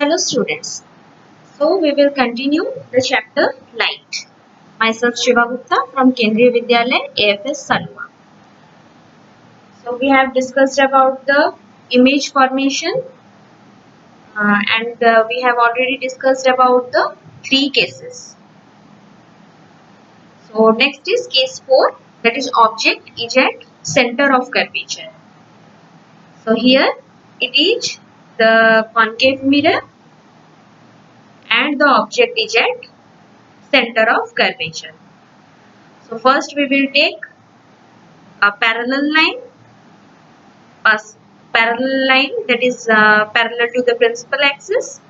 Hello students. So we will continue the chapter Light. Myself Shiva Gupta from Kendriya Vidyalaya AFS Salwa. So we have discussed about the image formation and we have already discussed about the three cases. So next is case 4, that is object is at center of curvature. So here it is the concave mirror and the object is at center of curvature. So first we will take a pass parallel line that is parallel to the principal axis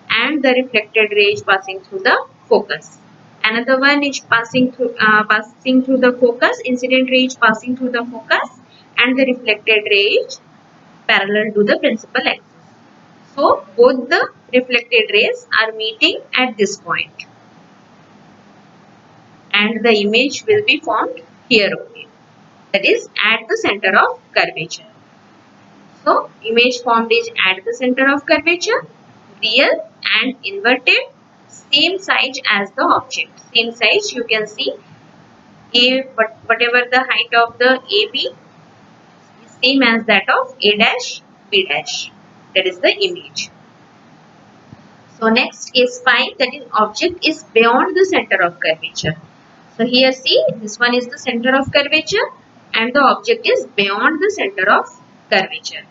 and the reflected ray is passing through the focus. Another one is passing through the focus, incident ray is passing through the focus and the reflected ray is parallel to the principal axis. So both the reflected rays are meeting at this point and the image will be formed here only, that is at the center of curvature. So image formed is at the center of curvature, real and inverted, same size as the object. Same size you can see whatever the height of the AB is same as that of A dash B dash. That is the image. So next case 5, that is object is beyond the center of curvature. So here see, this one is the center of curvature and the object is beyond the center of curvature.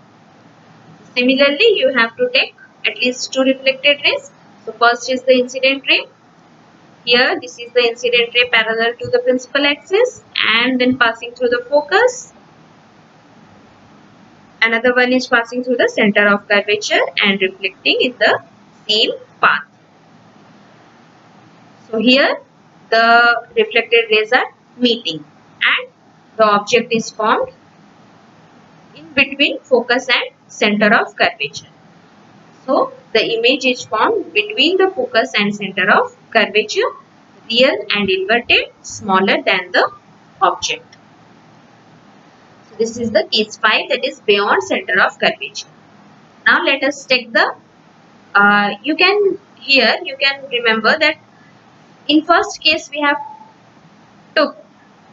Similarly, you have to take at least two reflected rays. So first is the incident ray. Here this is the incident ray parallel to the principal axis and then passing through the focus. Another one is passing through the center of curvature and reflecting in the same path. So here the reflected rays are meeting and the object is formed in between focus and center of curvature. So the image is formed between the focus and center of curvature, real and inverted, smaller than the object. So this is the case 5, that is beyond center of curvature. Now let us take the, you can remember that in first case we took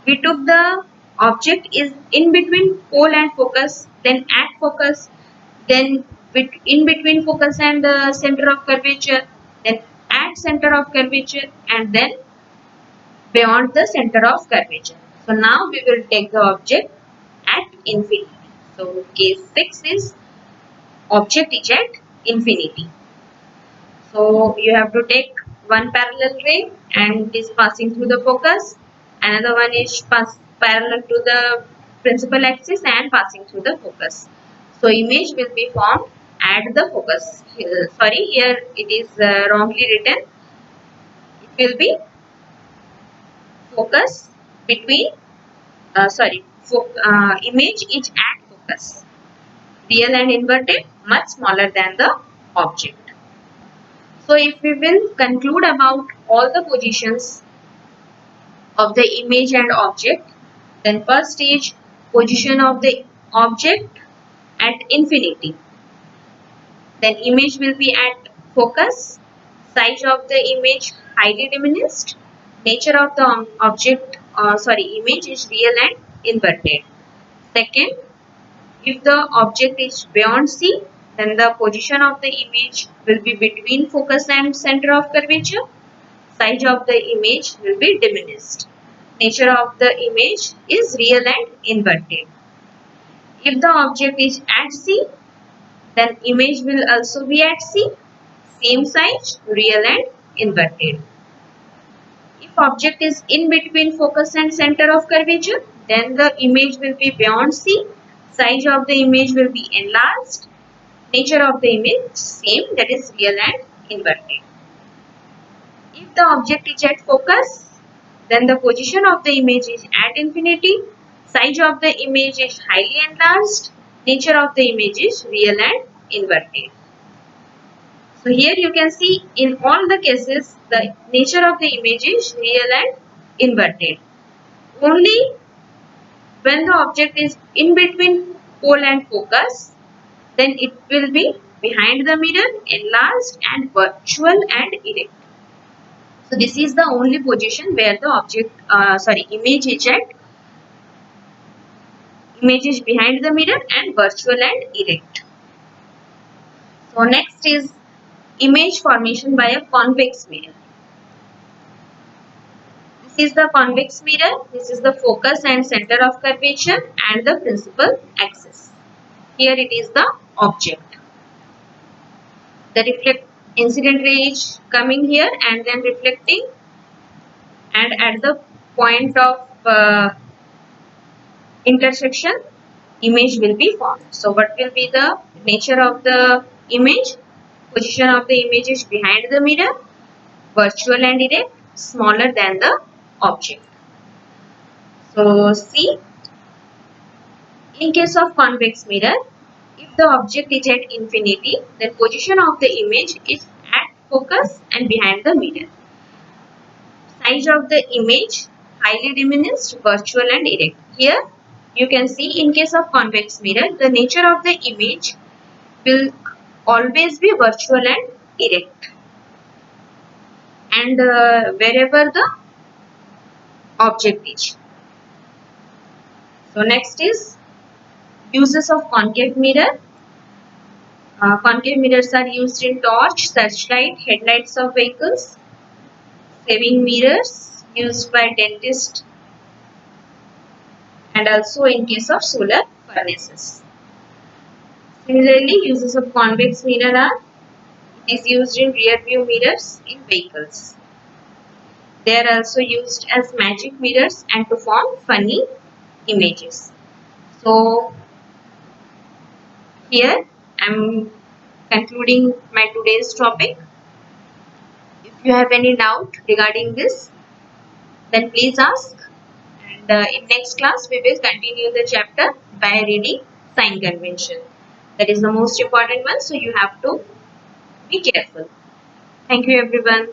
the object is in between pole and focus, then at focus, then in between focus and the center of curvature, then at center of curvature and then beyond the center of curvature. So now we will take the object at infinity. So case 6 is object is at infinity. So you have to take one parallel ray and it is passing through the focus. Another one is parallel to the principal axis and passing through the focus. So image will be formed at the focus. Sorry, here it is wrongly written. It will be focus between, image is at focus. Real and inverted much smaller than the object. So if we will conclude about all the positions of the image and object, then first is position of the object at infinity. Then image will be at focus, size of the image highly diminished, nature of the image is real and inverted. Second, if the object is beyond C, then the position of the image will be between focus and center of curvature. Size of the image will be diminished. Nature of the image is real and inverted. If the object is at C, then image will also be at C, same size, real and inverted. If object is in between focus and center of curvature, then the image will be beyond C, size of the image will be enlarged, nature of the image same, that is real and inverted. If the object is at focus, then the position of the image is at infinity, size of the image is highly enlarged, nature of the image is real and inverted. So here you can see in all the cases the nature of the image is real and inverted. Only when the object is in between pole and focus, then it will be behind the mirror, enlarged, and virtual and erect. So this is the only position where the image is behind the mirror and virtual and erect. So next is image formation by a convex mirror. This is the convex mirror. This is the focus and center of curvature and the principal axis. Here it is the object. The reflect incident ray is coming here and then reflecting, and at the point of intersection, image will be formed. So what will be the nature of the image? Position of the image is behind the mirror, virtual and erect, smaller than the object. So see, in case of convex mirror, if the object is at infinity, then position of the image is at focus and behind the mirror. Size of the image highly diminished, virtual and erect. Here you can see, in case of convex mirror, the nature of the image will always be virtual and erect, and wherever the object is. So next is uses of concave mirror. Concave mirrors are used in torch, searchlight, headlights of vehicles. Saving mirrors used by dentists, and also in case of solar furnaces. Similarly, uses of convex mirror are, it is used in rear view mirrors in vehicles. They are also used as magic mirrors and to form funny images. So here I am concluding my today's topic. If you have any doubt regarding this, then please ask. And in next class, we will continue the chapter by reading sign convention. That is the most important one, so you have to be careful. Thank you everyone.